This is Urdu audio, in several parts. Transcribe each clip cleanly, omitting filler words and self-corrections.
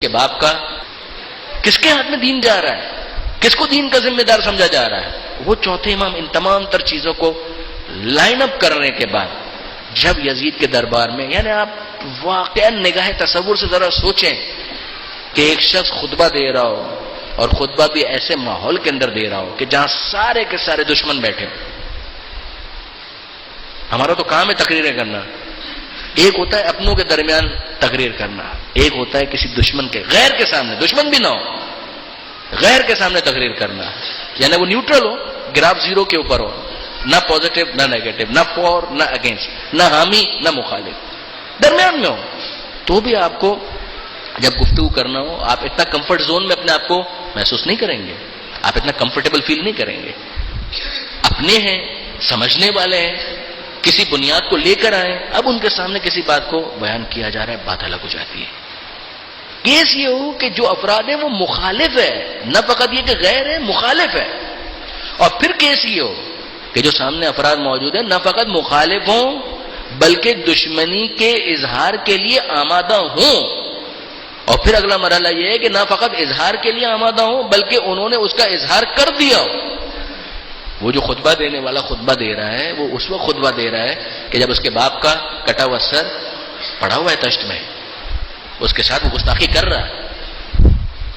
کے باپ کا؟ کس کے ہاتھ میں دین جا رہا ہے؟ کس کو دین کا ذمہ دار سمجھا جا رہا ہے؟ وہ چوتھے امام ان تمام تر چیزوں کو لائن اپ کرنے کے بعد جب یزید کے دربار میں، یعنی آپ واقعا نگاہ تصور سے ذرا سوچیں کہ ایک شخص خطبہ دے رہا ہو، اور خطبہ بھی ایسے ماحول کے اندر دے رہا ہو کہ جہاں سارے کے سارے دشمن بیٹھے. ہمارا تو کام ہے تقریریں کرنا. ایک ہوتا ہے اپنوں کے درمیان تقریر کرنا، ایک ہوتا ہے کسی دشمن کے، غیر کے سامنے، دشمن بھی نہ ہو، غیر کے سامنے تقریر کرنا، یعنی وہ نیوٹرل ہو، گراف زیرو کے اوپر ہو، نہ پازیٹو نہ نیگیٹو، نہ فور نہ اگینسٹ، نہ حامی نہ مخالف، درمیان میں ہو. تو بھی آپ کو جب گفتگو کرنا ہو، آپ اتنا کمفرٹ زون میں اپنے آپ کو محسوس نہیں کریں گے، آپ اتنا کمفرٹیبل فیل نہیں کریں گے. اپنے ہیں، سمجھنے والے ہیں، کسی بنیاد کو لے کر آئے، اب ان کے سامنے کسی بات کو بیان کیا جا رہا ہے، بات الگ ہو جاتی ہے. کیس یہ ہو کہ جو افراد ہیں وہ مخالف ہے، نہ فقط یہ کہ غیر ہے، مخالف ہے. اور پھر کیس یہ ہو کہ جو سامنے افراد موجود ہیں نہ فقط مخالف ہوں بلکہ دشمنی کے اظہار کے لیے آمادہ ہوں. اور پھر اگلا مرحلہ یہ ہے کہ نہ فقط اظہار کے لیے آمادہ ہوں بلکہ انہوں نے اس کا اظہار کر دیا ہو. وہ جو خطبہ دینے والا خطبہ دے رہا ہے وہ اس وقت خطبہ دے رہا ہے کہ جب اس کے باپ کا کٹا ہوا سر پڑا ہوا ہے تشت میں، اس کے ساتھ وہ گستاخی کر رہا ہے،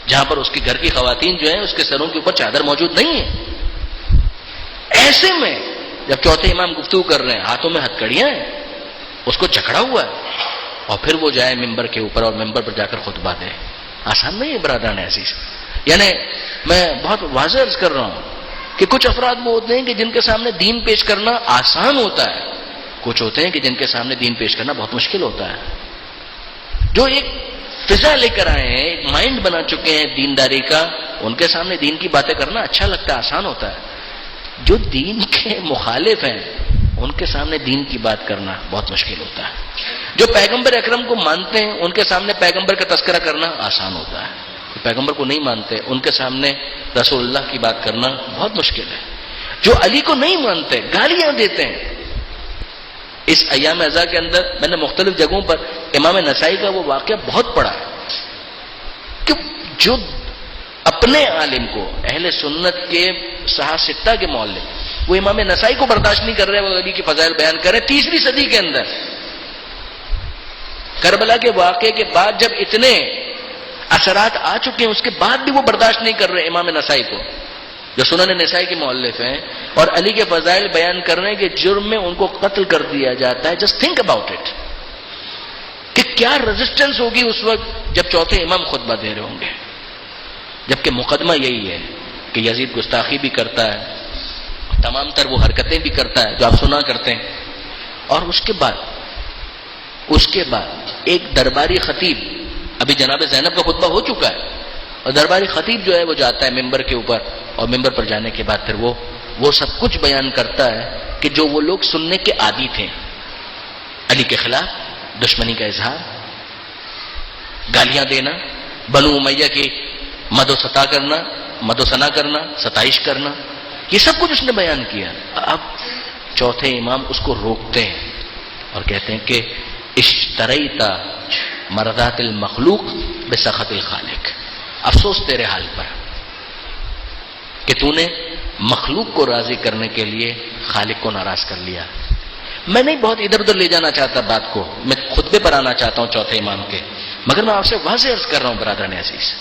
جہاں پر اس کی گھر کی خواتین جو ہیں اس کے سروں کے اوپر چادر موجود نہیں ہے. ایسے میں جب چوتھے امام گفتگو کر رہے ہیں، ہاتھوں میں ہتھکڑیاں ہیں، اس کو جکڑا ہوا ہے، اور پھر وہ جائے ممبر کے اوپر اور ممبر پر جا کر خطبہ دے. آسان نہیں ہے برادران عزیز. یعنی میں بہت واضح عرض کر رہا ہوں کہ کچھ افراد وہ ہوتے ہیں کہ جن کے سامنے دین پیش کرنا آسان ہوتا ہے، کچھ ہوتے ہیں کہ جن کے سامنے دین پیش کرنا بہت مشکل ہوتا ہے. جو ایک فضا لے کر آئے ہیں، ایک مائنڈ بنا چکے ہیں دینداری کا، ان کے سامنے دین کی باتیں کرنا اچھا لگتا ہے، آسان ہوتا ہے. جو دین کے مخالف ہیں ان کے سامنے دین کی بات کرنا بہت مشکل ہوتا ہے. جو پیغمبر اکرم کو مانتے ہیں ان کے سامنے پیغمبر کا تذکرہ کرنا آسان ہوتا ہے. پیغمبر کو نہیں مانتے ان کے سامنے رسول اللہ کی بات کرنا بہت مشکل ہے. جو علی کو نہیں مانتے گالیاں دیتے ہیں. اس ایام ازا کے اندر میں نے مختلف جگہوں پر امام نسائی کا وہ واقعہ بہت پڑھا ہے کہ جو اپنے عالم کو، اہل سنت کے صحاح ستہ کے مولد، وہ امام نسائی کو برداشت نہیں کر رہے وہ علی کی فضائل بیان کر رہے. 3ویں صدی کے اندر کربلا کے واقعے کے بعد جب اتنے اثرات آ چکے ہیں اس کے بعد بھی وہ برداشت نہیں کر رہے امام نسائی کو، جو سنن نسائی کے مؤلف ہیں، اور علی کے فضائل بیان کرنے کے جرم میں ان کو قتل کر دیا جاتا ہے. جسٹ تھنک اباؤٹ اٹ کہ کیا ریزسٹنس ہوگی اس وقت جب چوتھے امام خطبہ دے رہے ہوں گے. جبکہ مقدمہ یہی ہے کہ یزید گستاخی بھی کرتا ہے، تمام تر وہ حرکتیں بھی کرتا ہے جو آپ سنا کرتے ہیں. اور اس کے بعد ایک درباری خطیب، ابھی جناب زینب کا خطبہ ہو چکا ہے، اور درباری خطیب جو ہے وہ جاتا ہے ممبر کے اوپر، اور ممبر پر جانے کے بعد پھر وہ سب کچھ بیان کرتا ہے کہ جو وہ لوگ سننے کے عادی تھے. علی کے خلاف دشمنی کا اظہار، گالیاں دینا، بنو امیہ کی مد و ثنا کرنا، ستائش کرنا، یہ سب کچھ اس نے بیان کیا. اب چوتھے امام اس کو روکتے ہیں اور کہتے ہیں کہ اشتریت مرضات المخلوق بسخط الخالق. افسوس تیرے حال پر کہ تو نے مخلوق کو راضی کرنے کے لیے خالق کو ناراض کر لیا. میں نہیں بہت ادھر ادھر لے جانا چاہتا بات کو، میں خطبے پر آنا چاہتا ہوں چوتھے امام کے، مگر میں آپ سے واضح عرض کر رہا ہوں برادران عزیز،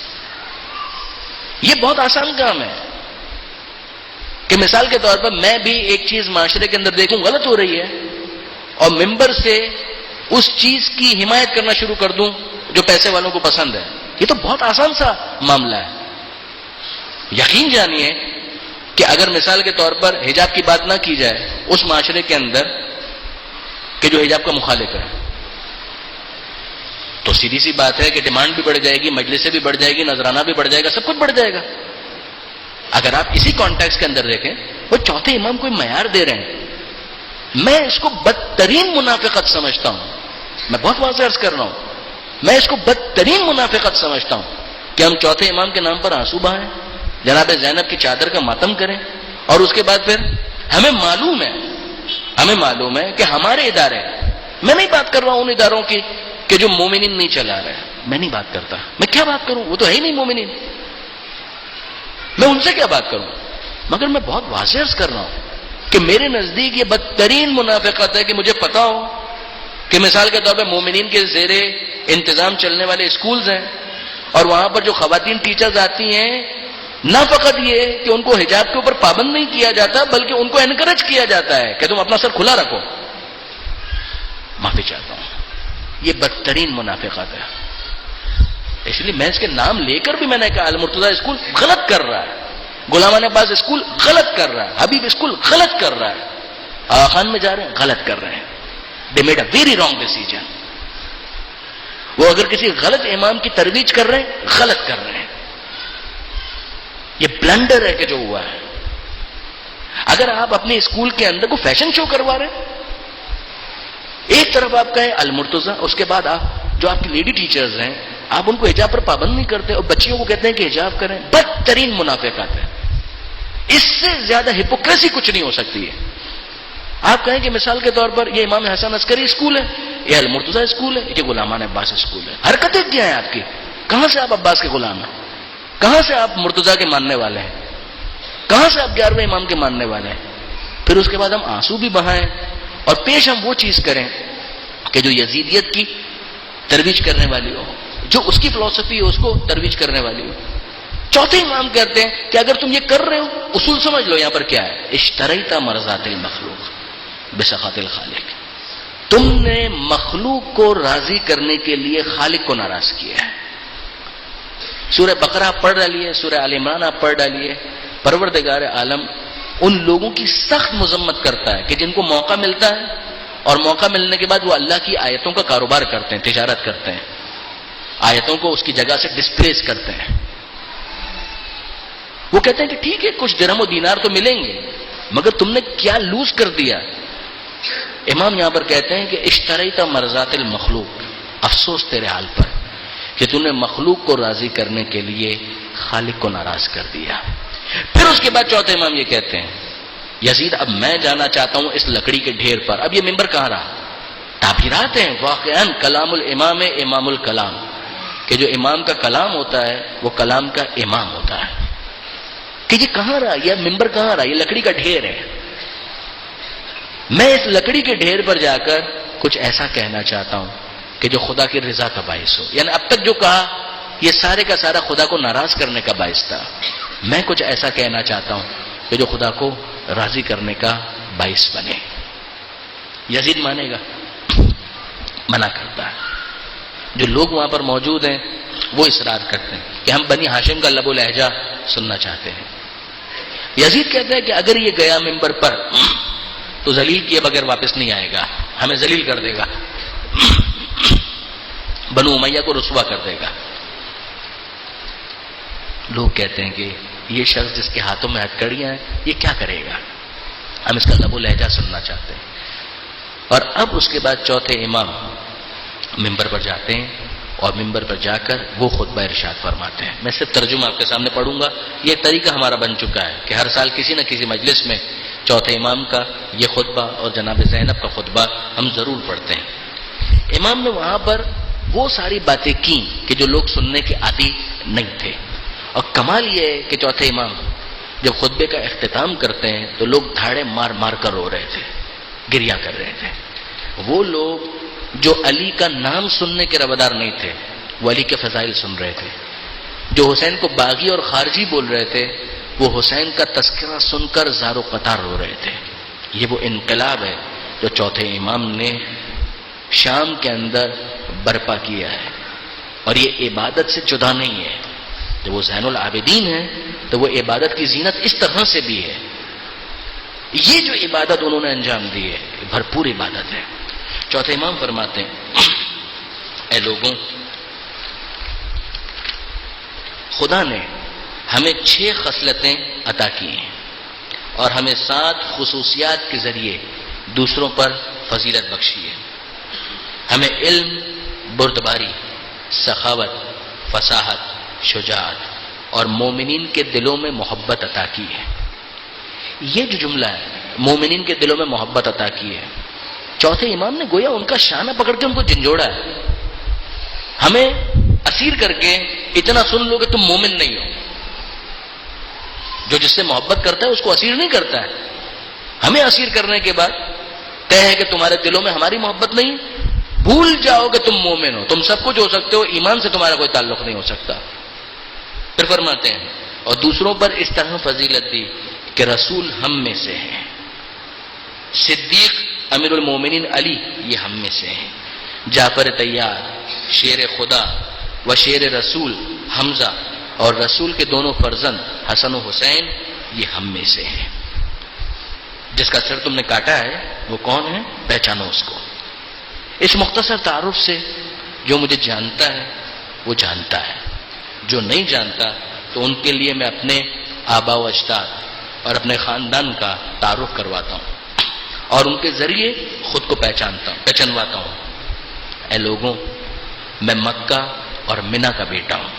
یہ بہت آسان کام ہے کہ مثال کے طور پر میں بھی ایک چیز معاشرے کے اندر دیکھوں غلط ہو رہی ہے اور ممبر سے اس چیز کی حمایت کرنا شروع کر دوں جو پیسے والوں کو پسند ہے. یہ تو بہت آسان سا معاملہ ہے. یقین جانیے کہ اگر مثال کے طور پر حجاب کی بات نہ کی جائے اس معاشرے کے اندر کہ جو حجاب کا مخالف ہے، تو سیدھی سی بات ہے کہ ڈیمانڈ بھی بڑھ جائے گی، مجلسیں بھی بڑھ جائے گی، نذرانہ بھی بڑھ جائے گا، سب کچھ بڑھ جائے گا. اگر آپ اسی کانٹیکس کے اندر دیکھیں، وہ چوتھے امام کوئی معیار دے رہے ہیں. میں اس کو بدترین منافقت سمجھتا ہوں. میں بہت واضح عرض کر رہا ہوں، میں اس کو بدترین منافقت سمجھتا ہوں کہ ہم چوتھے امام کے نام پر آنسو بہائیں، جناب زینب کی چادر کا ماتم کریں، اور اس کے بعد پھر ہمیں معلوم ہے کہ ہمارے ادارے، میں نہیں بات کر رہا ہوں ان اداروں کی کہ جو مومنین نہیں چلا رہے، میں نہیں بات کرتا. میں کیا بات کروں, وہ تو ہے ہی نہیں مومنین, میں ان سے کیا بات کروں. مگر میں بہت واضح عرض کر رہا ہوں کہ میرے نزدیک یہ بدترین منافقت ہے کہ مجھے پتا ہو کہ مثال کے طور پہ مومنین کے زیر انتظام چلنے والے اسکولز ہیں, اور وہاں پر جو خواتین ٹیچرز آتی ہیں, نہ فقط یہ کہ ان کو حجاب کے اوپر پابند نہیں کیا جاتا بلکہ ان کو انکریج کیا جاتا ہے کہ تم اپنا سر کھلا رکھو. معافی چاہتا ہوں, یہ بدترین منافقت ہے. اس لیے میں اس کے نام لے کر بھی میں نے کہا المرتضیٰ اسکول غلط کر رہا ہے, غلام عباس اسکول غلط کر رہا ہے, حبیب اسکول غلط کر رہا ہے, آغا خان میں جا رہے ہیں غلط کر رہے ہیں. They made a very wrong decision. وہ اگر کسی غلط امام کی ترویج کر رہے ہیں غلط کر رہے ہیں. یہ بلنڈر ہے کہ جو ہوا ہے. اگر آپ اپنے اسکول کے اندر کو فیشن شو کروا رہے ہیں, ایک طرف آپ کہیں المرتضیٰ, اس کے بعد آپ جو آپ کی لیڈی ٹیچرز ہیں آپ ان کو حجاب پر پابند نہیں کرتے اور بچیوں کو کہتے ہیں کہ حجاب کریں. بدترین منافقت ہے. اس سے زیادہ ہپوکریسی کچھ نہیں ہو سکتی ہے. آپ کہیں کہ مثال کے طور پر یہ امام حسن عسکری اسکول ہے, یہ المرتضیٰ اسکول ہے, یہ غلامان عباس اسکول ہے. حرکتیں کیا ہیں آپ کی؟ کہاں سے آپ عباس کے غلام ہیں؟ کہاں سے آپ مرتضیٰ کے ماننے والے ہیں؟ کہاں سے آپ 11ویں امام کے ماننے والے ہیں؟ پھر اس کے بعد ہم آنسو بھی بہائیں اور پیش ہم وہ چیز کریں کہ جو یزیدیت کی ترویج کرنے والی ہو, جو اس کی فلسفی ہے اس کو ترویج کرنے والی ہو. چوتھے امام کہتے ہیں کہ اگر تم یہ کر رہے ہو, اصول سمجھ لو یہاں پر کیا ہے, اشتریت مرضات المخلوق بسخط الخالق. تم نے مخلوق کو راضی کرنے کے لیے خالق کو ناراض کیا ہے. سورہ بقرہ آپ پڑھ ڈالیے, سورہ آل عمران آپ پڑھ ڈالیے. پروردگار عالم ان لوگوں کی سخت مذمت کرتا ہے کہ جن کو موقع ملتا ہے اور موقع ملنے کے بعد وہ اللہ کی آیتوں کا کاروبار کرتے ہیں, تجارت کرتے ہیں, آیتوں کو اس کی جگہ سے ڈسپلیس کرتے ہیں. وہ کہتے ہیں کہ ٹھیک ہے کچھ درہم و دینار تو ملیں گے, مگر تم نے کیا لوز کر دیا. امام یہاں پر کہتے ہیں کہ اشتریت مرضات المخلوق, افسوس تیرے حال پر کہ تم نے مخلوق کو راضی کرنے کے لیے خالق کو ناراض کر دیا. پھر اس کے بعد چوتھے امام یہ کہتے ہیں یزید اب میں جانا چاہتا ہوں اس لکڑی کے ڈھیر پر. اب یہ ممبر کہاں رہا؟ تعبیرات ہیں واقعاً کلام الامام امام الکلام, کہ جو امام کا کلام ہوتا ہے وہ کلام کا امام ہوتا ہے. کہ یہ کہاں رہا, یہ ممبر کہاں رہا, یہ لکڑی کا ڈھیر ہے. میں اس لکڑی کے ڈھیر پر جا کر کچھ ایسا کہنا چاہتا ہوں کہ جو خدا کی رضا کا باعث ہو. یعنی اب تک جو کہا یہ سارے کا سارا خدا کو ناراض کرنے کا باعث تھا. میں کچھ ایسا کہنا چاہتا ہوں کہ جو خدا کو راضی کرنے کا باعث بنے. یزید مانے گا؟ منع کرتا ہے. جو لوگ وہاں پر موجود ہیں وہ اصرار کرتے ہیں کہ ہم بنی ہاشم کا لب و لہجہ سننا چاہتے ہیں. یزید کہتا ہے کہ اگر یہ گیا ممبر پر تو ذلیل کیے بغیر واپس نہیں آئے گا, ہمیں ذلیل کر دے گا, بنو امیہ کو رسوا کر دے گا. لوگ کہتے ہیں کہ یہ شخص جس کے ہاتھوں میں ہتھکڑیاں ہیں یہ کیا کرے گا, ہم اس کا لب و لہجہ سننا چاہتے ہیں. اور اب اس کے بعد چوتھے امام ممبر پر جاتے ہیں اور ممبر پر جا کر وہ خطبہ ارشاد فرماتے ہیں. میں صرف ترجمہ آپ کے سامنے پڑھوں گا. یہ طریقہ ہمارا بن چکا ہے کہ ہر سال کسی نہ کسی مجلس میں چوتھے امام کا یہ خطبہ اور جناب زینب کا خطبہ ہم ضرور پڑھتے ہیں. امام نے وہاں پر وہ ساری باتیں کی کہ جو لوگ سننے کے عادی نہیں تھے. اور کمال یہ ہے کہ چوتھے امام جب خطبے کا اختتام کرتے ہیں تو لوگ دھاڑے مار مار کر رو رہے تھے, گریا کر رہے تھے. وہ لوگ جو علی کا نام سننے کے روادار نہیں تھے وہ علی کے فضائل سن رہے تھے. جو حسین کو باغی اور خارجی بول رہے تھے وہ حسین کا تذکرہ سن کر زار و قطار رو رہے تھے. یہ وہ انقلاب ہے جو چوتھے امام نے شام کے اندر برپا کیا ہے. اور یہ عبادت سے جدا نہیں ہے. جب وہ زین العابدین ہیں تو وہ عبادت کی زینت اس طرح سے بھی ہے. یہ جو عبادت انہوں نے انجام دی ہے بھرپور عبادت ہے. چوتھے امام فرماتے ہیں اے لوگوں, خدا نے ہمیں 6 خصلتیں عطا کی ہیں اور ہمیں 7 خصوصیات کے ذریعے دوسروں پر فضیلت بخشی ہے. ہمیں علم, بردباری, سخاوت, فصاحت, شجاعت اور مومنین کے دلوں میں محبت عطا کی ہے. یہ جو جملہ ہے مومنین کے دلوں میں محبت عطا کی ہے, چوتھے امام نے گویا ان کا شانہ پکڑ کے ان کو جھنجھوڑا ہے. ہمیں اسیر کر کے اتنا سن لو کہ تم مومن نہیں ہو. جو جس سے محبت کرتا ہے اس کو اسیر نہیں کرتا ہے. ہمیں اسیر کرنے کے بعد طے ہے کہ تمہارے دلوں میں ہماری محبت نہیں، بھول جاؤ کہ تم مومن ہو. تم سب کچھ ہو سکتے ہو، ایمان سے تمہارا کوئی تعلق نہیں ہو سکتا. پھر فرماتے ہیں اور دوسروں پر اس طرح فضیلت دی کہ رسول ہم میں سے ہیں، صدیق امیر المومنین علی یہ ہم میں سے ہیں، جعفر طیار شیر خدا و شیر رسول حمزہ اور رسول کے دونوں فرزند حسن و حسین یہ ہم میں سے ہیں. جس کا سر تم نے کاٹا ہے وہ کون ہے؟ پہچانو اس کو. اس مختصر تعارف سے جو مجھے جانتا ہے وہ جانتا ہے، جو نہیں جانتا تو ان کے لیے میں اپنے آبا و اجداد اور اپنے خاندان کا تعارف کرواتا ہوں اور ان کے ذریعے خود کو پہچانواتا ہوں. اے لوگوں، میں مکہ اور منی کا بیٹا ہوں،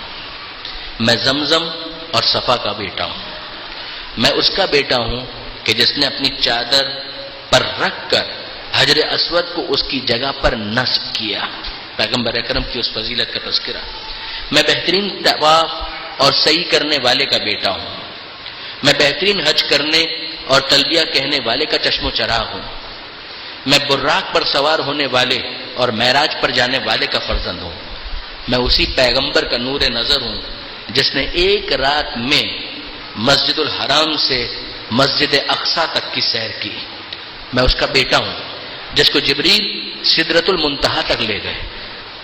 میں زمزم اور صفا کا بیٹا ہوں، میں اس کا بیٹا ہوں کہ جس نے اپنی چادر پر رکھ کر حجر اسود کو اس کی جگہ پر نصب کیا. پیغمبر اکرم کی اس فضیلت کا تذکرہ. میں بہترین طواف اور سعی کرنے والے کا بیٹا ہوں، میں بہترین حج کرنے اور تلبیہ کہنے والے کا چشم و چراغ ہوں، میں براق پر سوار ہونے والے اور معراج پر جانے والے کا فرزند ہوں، میں اسی پیغمبر کا نور نظر ہوں جس نے ایک رات میں مسجد الحرام سے مسجد اقصیٰ تک کی سیر کی. میں اس کا بیٹا ہوں جس کو جبریل سدرۃ المنتہا تک لے گئے.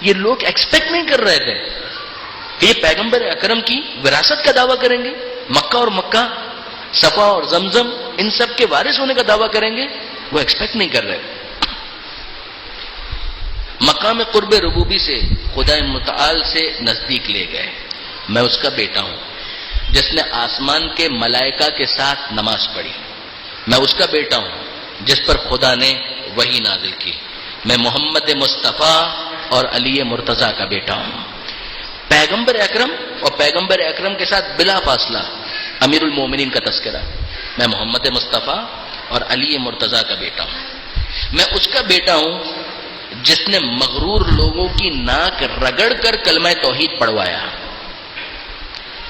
یہ لوگ ایکسپیکٹ نہیں کر رہے تھے کہ یہ پیغمبر اکرم کی وراثت کا دعویٰ کریں گے، مکہ اور مکہ، صفا اور زمزم ان سب کے وارث ہونے کا دعویٰ کریں گے. وہ ایکسپیکٹ نہیں کر رہے. مقام قرب ربوبی سے خدا متعال سے نزدیک لے گئے. میں اس کا بیٹا ہوں جس نے آسمان کے ملائکہ کے ساتھ نماز پڑھی. میں اس کا بیٹا ہوں جس پر خدا نے وحی نازل کی. میں محمد مصطفیٰ اور علی مرتضیٰ کا بیٹا ہوں. پیغمبر اکرم اور پیغمبر اکرم کے ساتھ بلا فاصلہ امیر المومنین کا تذکرہ. میں محمد مصطفیٰ اور علی مرتضیٰ کا بیٹا ہوں. میں اس کا بیٹا ہوں جس نے مغرور لوگوں کی ناک رگڑ کر کلمہ توحید پڑھوایا.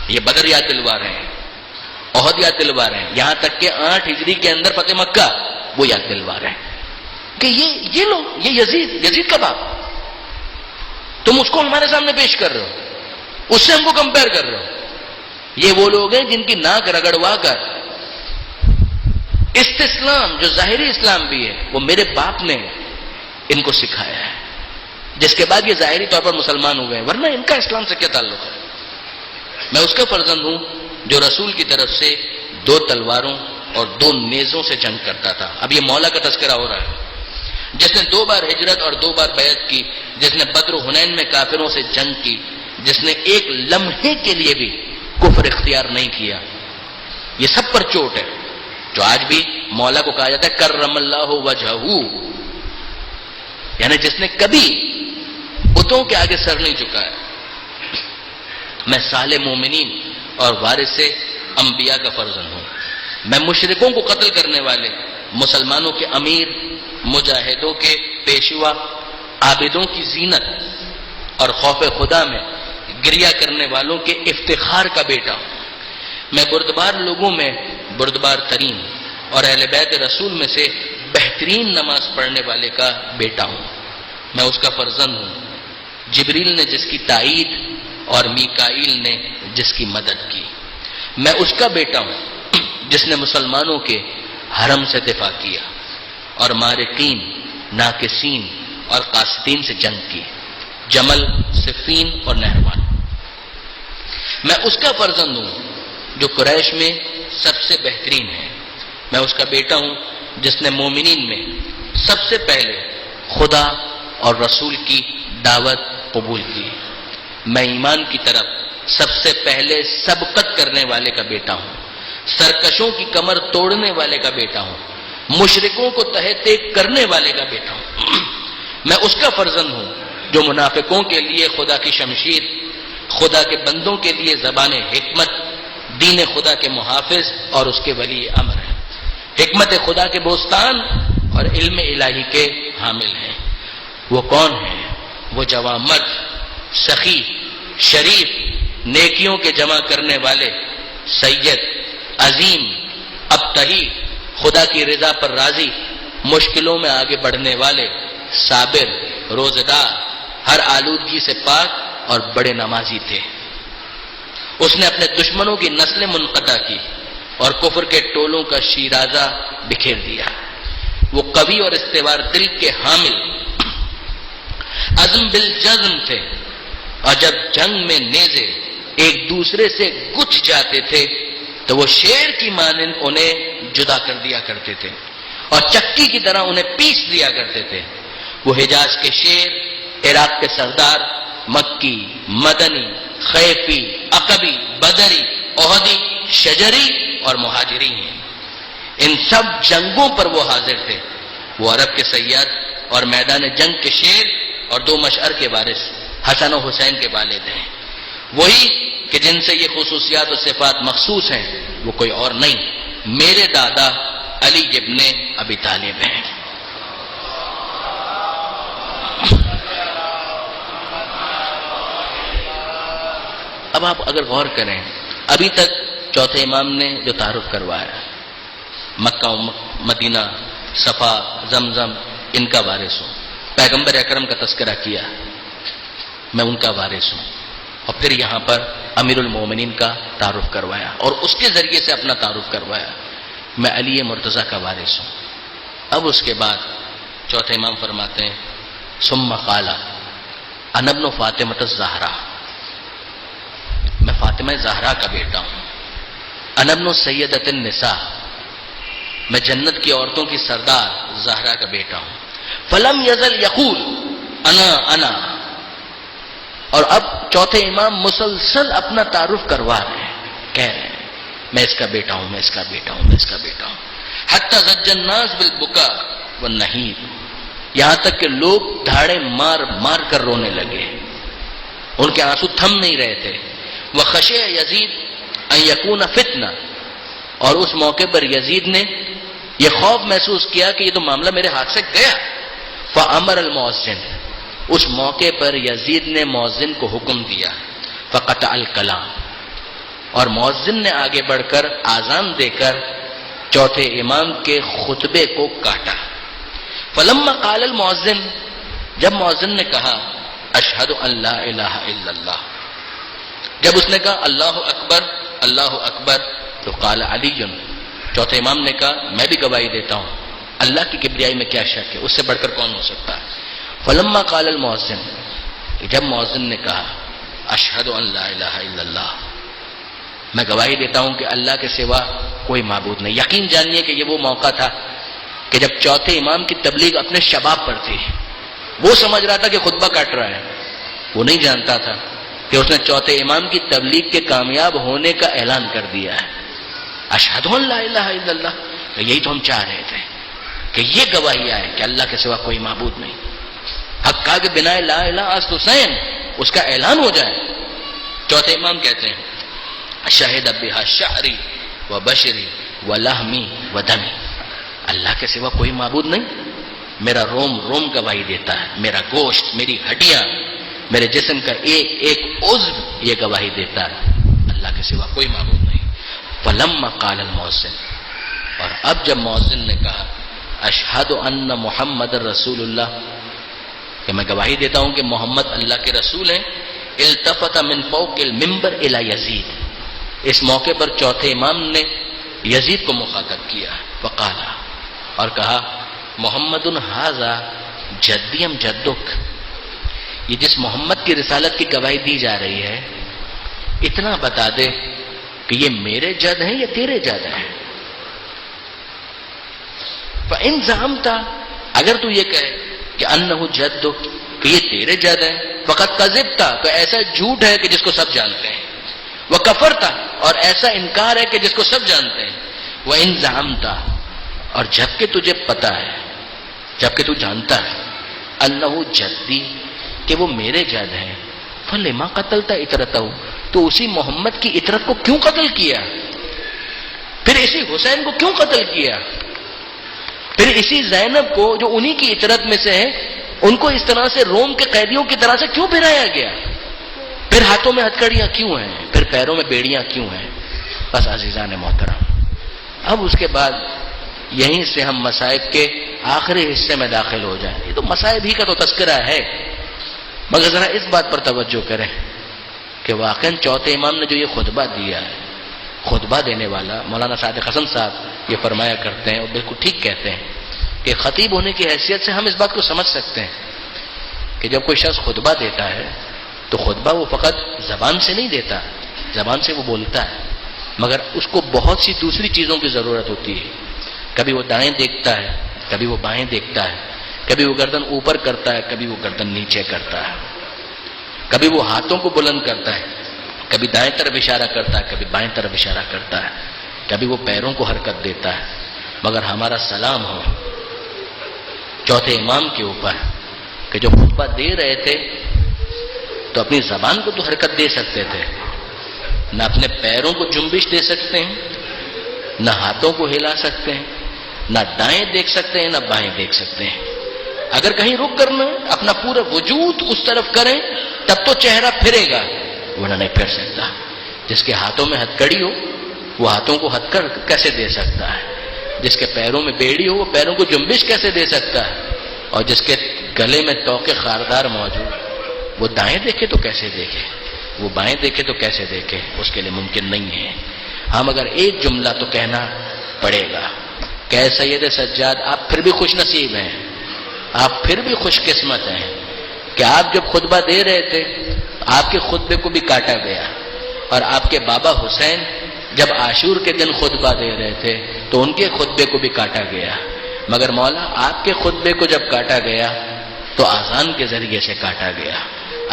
یہ بدر یاد دلوا رہے ہیں، احد یاد دلوا رہے ہیں، یہاں تک کہ 8 ہجری کے اندر فتح مکہ وہ یاد دلوا رہے ہیں کہ یہ لوگ، یہ یزید کا باپ، تم اس کو ہمارے سامنے پیش کر رہے ہو، اس سے ہم کو کمپیئر کر رہے ہو. یہ وہ لوگ ہیں جن کی ناک رگڑوا کر استسلام، جو ظاہری اسلام بھی ہے، وہ میرے باپ نے ان کو سکھایا ہے، جس کے بعد یہ ظاہری طور پر مسلمان ہوئے ہیں، ورنہ ان کا اسلام سے کیا تعلق ہے. میں اس کا فرزند ہوں جو رسول کی طرف سے 2 تلواروں اور 2 نیزوں سے جنگ کرتا تھا. اب یہ مولا کا تذکرہ ہو رہا ہے، جس نے 2 بار ہجرت اور 2 بار بیعت کی، جس نے بدر و حنین میں کافروں سے جنگ کی، جس نے ایک لمحے کے لیے بھی کفر اختیار نہیں کیا. یہ سب پر چوٹ ہے، جو آج بھی مولا کو کہا جاتا ہے کرم اللہ وجہہ، یعنی جس نے کبھی بتوں کے آگے سر نہیں جھکایا. میں صالح مومنین اور وارث انبیاء کا فرزند ہوں. میں مشرکوں کو قتل کرنے والے، مسلمانوں کے امیر، مجاہدوں کے پیشوا، عابدوں کی زینت اور خوف خدا میں گریہ کرنے والوں کے افتخار کا بیٹا ہوں. میں بردبار لوگوں میں بردبار ترین اور اہل بیت رسول میں سے بہترین نماز پڑھنے والے کا بیٹا ہوں. میں اس کا فرزند ہوں جبریل نے جس کی تائید اور میکائیل نے جس کی مدد کی. میں اس کا بیٹا ہوں جس نے مسلمانوں کے حرم سے دفاع کیا اور مارقین، ناقصین اور قاسدین سے جنگ کی، جمل، صفین اور نہروان. میں اس کا فرزند ہوں جو قریش میں سب سے بہترین ہے. میں اس کا بیٹا ہوں جس نے مومنین میں سب سے پہلے خدا اور رسول کی دعوت قبول کی. میں ایمان کی طرف سب سے پہلے سبقت کرنے والے کا بیٹا ہوں، سرکشوں کی کمر توڑنے والے کا بیٹا ہوں، مشرکوں کو تہہ تیگ کرنے والے کا بیٹا ہوں. میں اس کا فرزند ہوں جو منافقوں کے لیے خدا کی شمشیر، خدا کے بندوں کے لیے زبان حکمت، دین خدا کے محافظ اور اس کے ولی امر ہے، حکمت خدا کے بوستان اور علم الہی کے حامل ہیں. وہ کون ہیں؟ وہ جوان مرد، سخی، شریف، نیکیوں کے جمع کرنے والے، سید، عظیم، ابتہی، خدا کی رضا پر راضی، مشکلوں میں آگے بڑھنے والے، صابر، روزدار، ہر آلودگی سے پاک اور بڑے نمازی تھے۔ اس نے اپنے دشمنوں کی نسلیں منقطع کی اور کفر کے ٹولوں کا شیرازہ بکھیر دیا۔ وہ قوی اور استوار دل کے حامل، عزم بالجزم تھے، اور جب جنگ میں نیزے ایک دوسرے سے گچھ جاتے تھے تو وہ شیر کی مانند انہیں جدا کر دیا کرتے تھے اور چکی کی طرح انہیں پیس دیا کرتے تھے۔ وہ حجاز کے شیر، عراق کے سردار، مکی، مدنی، خیفی، عقبی، بدری، احدی، شجری اور مہاجری ہیں۔ ان سب جنگوں پر وہ حاضر تھے۔ وہ عرب کے سیاد اور میدان جنگ کے شیر اور 2 مشعر کے وارث حسن و حسین کے والد ہیں۔ وہی کہ جن سے یہ خصوصیات و صفات مخصوص ہیں، وہ کوئی اور نہیں، میرے دادا علی ابن ابی طالب ہیں۔ اب آپ اگر غور کریں، ابھی تک چوتھے امام نے جو تعارف کروایا، مکہ و مدینہ، صفا، زمزم، ان کا وارث ہوں، پیغمبر اکرم کا تذکرہ کیا، میں ان کا وارث ہوں، اور پھر یہاں پر امیر المومنین کا تعارف کروایا اور اس کے ذریعے سے اپنا تعارف کروایا، میں علی مرتضیٰ کا وارث ہوں۔ اب اس کے بعد چوتھے امام فرماتے ہیں، ثم قال انا ابن فاطمہ الزہرا، میں فاطمہ زہرا کا بیٹا ہوں، انا ابن سیدۃ النساء، میں جنت کی عورتوں کی سردار زہرا کا بیٹا ہوں۔ فلم یزل یقول انا، اور اب چوتھے امام مسلسل اپنا تعارف کروا رہے ہیں، کہہ رہے ہیں میں اس کا بیٹا ہوں، میں اس کا بیٹا ہوں، میں اس کا بیٹا ہوں، حتی زج الناس بالبکاء والنہیب، یہاں تک کہ لوگ دھاڑے مار مار کر رونے لگے، ان کے آنسو تھم نہیں رہے تھے۔ وخشع یزید ان یکون فتنہ، اور اس موقع پر یزید نے یہ خوف محسوس کیا کہ یہ تو معاملہ میرے ہاتھ سے گیا۔ فامر المؤذن، اس موقع پر یزید نے مؤذن کو حکم دیا، فقطع الکلام، اور مؤذن نے آگے بڑھ کر آذان دے کر چوتھے امام کے خطبے کو کاٹا۔ فلما قال المؤذن، جب مؤذن نے کہا اشہد ان لا الہ الا اللہ، جب اس نے کہا اللہ اکبر اللہ اکبر، تو قال علی، چوتھے امام نے کہا میں بھی گواہی دیتا ہوں، اللہ کی کبریائی میں کیا شک ہے، اس سے بڑھ کر کون ہو سکتا ہے۔ فلما قال المؤذن، جب مؤذن نے کہا اشہد ان لا الہ الا اللہ، میں گواہی دیتا ہوں کہ اللہ کے سوا کوئی معبود نہیں، یقین جانیے کہ یہ وہ موقع تھا کہ جب چوتھے امام کی تبلیغ اپنے شباب پر تھی، وہ سمجھ رہا تھا کہ خطبہ کاٹ رہا ہے، وہ نہیں جانتا تھا کہ اس نے چوتھے امام کی تبلیغ کے کامیاب ہونے کا اعلان کر دیا ہے۔ اشہد ان لا الہ الا اللہ، یہی تو ہم چاہ رہے تھے کہ یہ گواہی آئے کہ اللہ کے سوا کوئی معبود نہیں، حق کا کہ بنا لا الہ است حسین اس کا اعلان ہو جائے۔ چوتھے امام کہتے ہیں شہد بہا شعری و بشری و لحمی و دمی، اللہ کے سوا کوئی معبود نہیں، میرا روم روم گواہی دیتا ہے، میرا گوشت، میری ہڈیاں، میرے جسم کا ایک ایک عضو یہ گواہی دیتا ہے، اللہ کے سوا کوئی معبود نہیں۔ فلما قال المؤذن، اور اب جب مؤذن نے کہا اشہد ان محمد رسول اللہ، کہ میں گواہی دیتا ہوں کہ محمد اللہ کے رسول ہیں، التفت من فوق المنبر الی یزید، اس موقع پر چوتھے امام نے یزید کو مخاطب کیا، فقال، اور کہا محمد ھذا جدی ام جدک، یہ جس محمد کی رسالت کی گواہی دی جا رہی ہے، اتنا بتا دے کہ یہ میرے جد ہیں یا تیرے جد ہیں۔ فَإِن زَعَمْتَ، اگر تو یہ کہے کہ انہ جدک، کہ یہ تیرے جد ہیں، فقط کذبت، تو ایسا جھوٹ ہے کہ جس کو سب جانتے ہیں، وکفرت، اور ایسا انکار ہے کہ جس کو سب جانتے ہیں، وَإِن زَعَمْتَ، اور جبکہ تجھے پتا ہے، جبکہ تو جانتا ہے، انہ جدی، کہ وہ میرے جد ہیں، فَلِمَا قَتَلْتَ اِتْرَتَهُ، تو اسی محمد کی اطرت کو کیوں قتل کیا، پھر اسی حسین کو کیوں قتل کیا، پھر اسی زینب کو جو انہی کی اطرت میں سے ہے، ان کو اس طرح سے روم کے قیدیوں کی طرح سے کیوں پھرایا گیا، پھر ہاتھوں میں ہتھکڑیاں کیوں ہیں؟ پھر پیروں میں بیڑیاں کیوں ہیں؟ بس عزیزان محترم، اب اس کے بعد یہیں سے ہم مصائب کے آخری حصے میں داخل ہو جائیں۔ یہ تو مصائب ہی کا تو تذکرہ ہے، مگر ذرا اس بات پر توجہ کریں کہ واقعاً چوتھے امام نے جو یہ خطبہ دیا ہے، خطبہ دینے والا مولانا صادق حسن صاحب یہ فرمایا کرتے ہیں اور بالکل ٹھیک کہتے ہیں کہ خطیب ہونے کی حیثیت سے ہم اس بات کو سمجھ سکتے ہیں کہ جب کوئی شخص خطبہ دیتا ہے تو خطبہ وہ فقط زبان سے نہیں دیتا، زبان سے وہ بولتا ہے، مگر اس کو بہت سی دوسری چیزوں کی ضرورت ہوتی ہے۔ کبھی وہ دائیں دیکھتا ہے، کبھی وہ بائیں دیکھتا ہے، کبھی وہ گردن اوپر کرتا ہے، کبھی وہ گردن نیچے کرتا ہے، کبھی وہ ہاتھوں کو بلند کرتا ہے، کبھی دائیں طرف اشارہ کرتا ہے، کبھی بائیں طرف اشارہ کرتا ہے، کبھی وہ پیروں کو حرکت دیتا ہے۔ مگر ہمارا سلام ہو چوتھے امام کے اوپر کہ جو خطبہ دے رہے تھے تو اپنی زبان کو تو حرکت دے سکتے تھے، نہ اپنے پیروں کو جنبش دے سکتے ہیں، نہ ہاتھوں کو ہلا سکتے ہیں، نہ دائیں دیکھ سکتے ہیں، نہ بائیں دیکھ سکتے ہیں۔ اگر کہیں رک کرنا اپنا پورا وجود اس طرف کریں تب تو چہرہ پھرے گا، ورنہ نہیں پھر سکتا۔ جس کے ہاتھوں میں ہتھکڑی ہو وہ ہاتھوں کو ہتھکڑ کیسے دے سکتا ہے؟ جس کے پیروں میں بیڑی ہو وہ پیروں کو جنبش کیسے دے سکتا ہے؟ اور جس کے گلے میں توقے خاردار موجود وہ دائیں دیکھے تو کیسے دیکھے، وہ بائیں دیکھے تو کیسے دیکھے؟ اس کے لیے ممکن نہیں ہے۔ ہم اگر ایک جملہ تو کہنا پڑے گا کہ اے سید سجاد آپ پھر بھی خوش نصیب ہیں، آپ پھر بھی خوش قسمت ہیں کہ آپ جب خطبہ دے رہے تھے آپ کے خطبے کو بھی کاٹا گیا، اور آپ کے بابا حسین جب عاشور کے دن خطبہ دے رہے تھے تو ان کے خطبے کو بھی کاٹا گیا، مگر مولا آپ کے خطبے کو جب کاٹا گیا تو اذان کے ذریعے سے کاٹا گیا،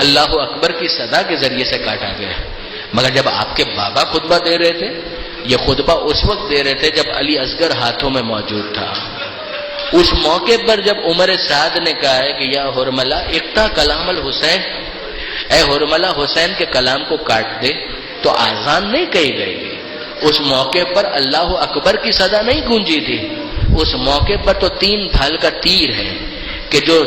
اللہ اکبر کی صدا کے ذریعے سے کاٹا گیا۔ مگر جب آپ کے بابا خطبہ دے رہے تھے یہ خطبہ اس وقت دے رہے تھے جب علی اصغر ہاتھوں میں موجود تھا۔ اس موقع پر جب عمر سعد نے کہا ہے کہ یا حرملہ اقطع کلام الحسین، اے حرملہ حسین کے کلام کو کاٹ دے، تو آذان نہیں کہی گئی، اس موقع پر اللہ اکبر کی صدا نہیں گونجی تھی، اس موقع پر تو 3 ڈھال کا تیر ہے کہ جو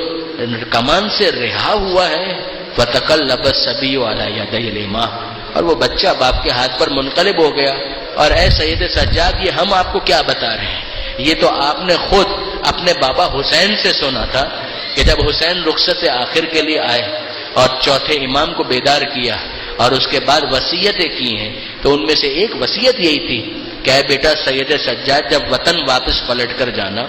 کمان سے رہا ہوا ہے فَتَقَلَّبَ الصَّبِيُّ عَلَى يَدَيْ الْإِمَامِ، اور وہ بچہ باپ کے ہاتھ پر منقلب ہو گیا۔ اور اے سید سجاد یہ ہم آپ کو کیا بتا رہے ہیں، یہ تو آپ نے خود اپنے بابا حسین سے سنا تھا کہ جب حسین رخصت آخر کے لیے آئے اور چوتھے امام کو بیدار کیا اور اس کے بعد وصیتیں کی ہیں، تو ان میں سے ایک وصیت یہی تھی کہ اے بیٹا سید سجاد جب وطن واپس پلٹ کر جانا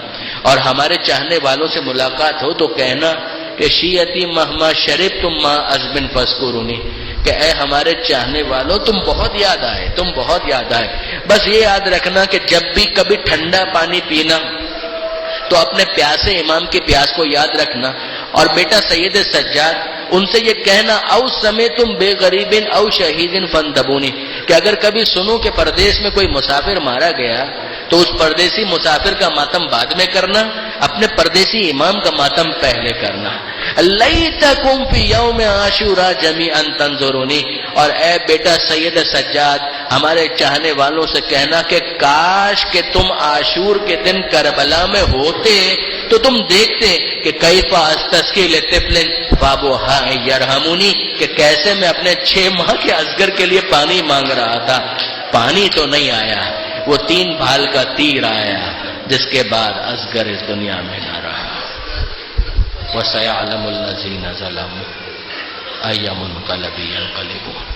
اور ہمارے چاہنے والوں سے ملاقات ہو تو کہنا کہ شیعتی مہما شرب تم ماں ازبن فذکرونی، کہ اے ہمارے چاہنے والوں تم بہت یاد آئے، تم بہت یاد آئے، بس یہ یاد رکھنا کہ جب بھی کبھی ٹھنڈا پانی پینا تو اپنے پیاسے امام کی پیاس کو یاد رکھنا، اور بیٹا سید سجاد ان سے یہ کہنا او سمیتم بے غریبن او شہیدن فندبونی، کہ اگر کبھی سنو کہ پردیس میں کوئی مسافر مارا گیا تو اس پردیسی مسافر کا ماتم بعد میں کرنا، اپنے پردیسی امام کا ماتم پہلے کرنا۔ لیتکم فی یوم عاشورا جمیعا تنظرونی، اور اے بیٹا سید سجاد ہمارے چاہنے والوں سے کہنا کہ کاش کہ تم عاشور کے دن کربلا میں ہوتے تو تم دیکھتے کہ کیف استسقی لطفل فابوہا یرحمونی، کہ کیسے میں اپنے 6 ماہ کے اصغر کے لیے پانی مانگ رہا تھا، پانی تو نہیں آیا، وہ 3 بھال کا تیر آیا جس کے بعد اصغر اس دنیا میں نہ رہا۔ وَسَيَعْلَمُ الَّذِينَ ظَلَمُوا أَيَّ مُنقَلَبٍ يَنقَلِبُونَ۔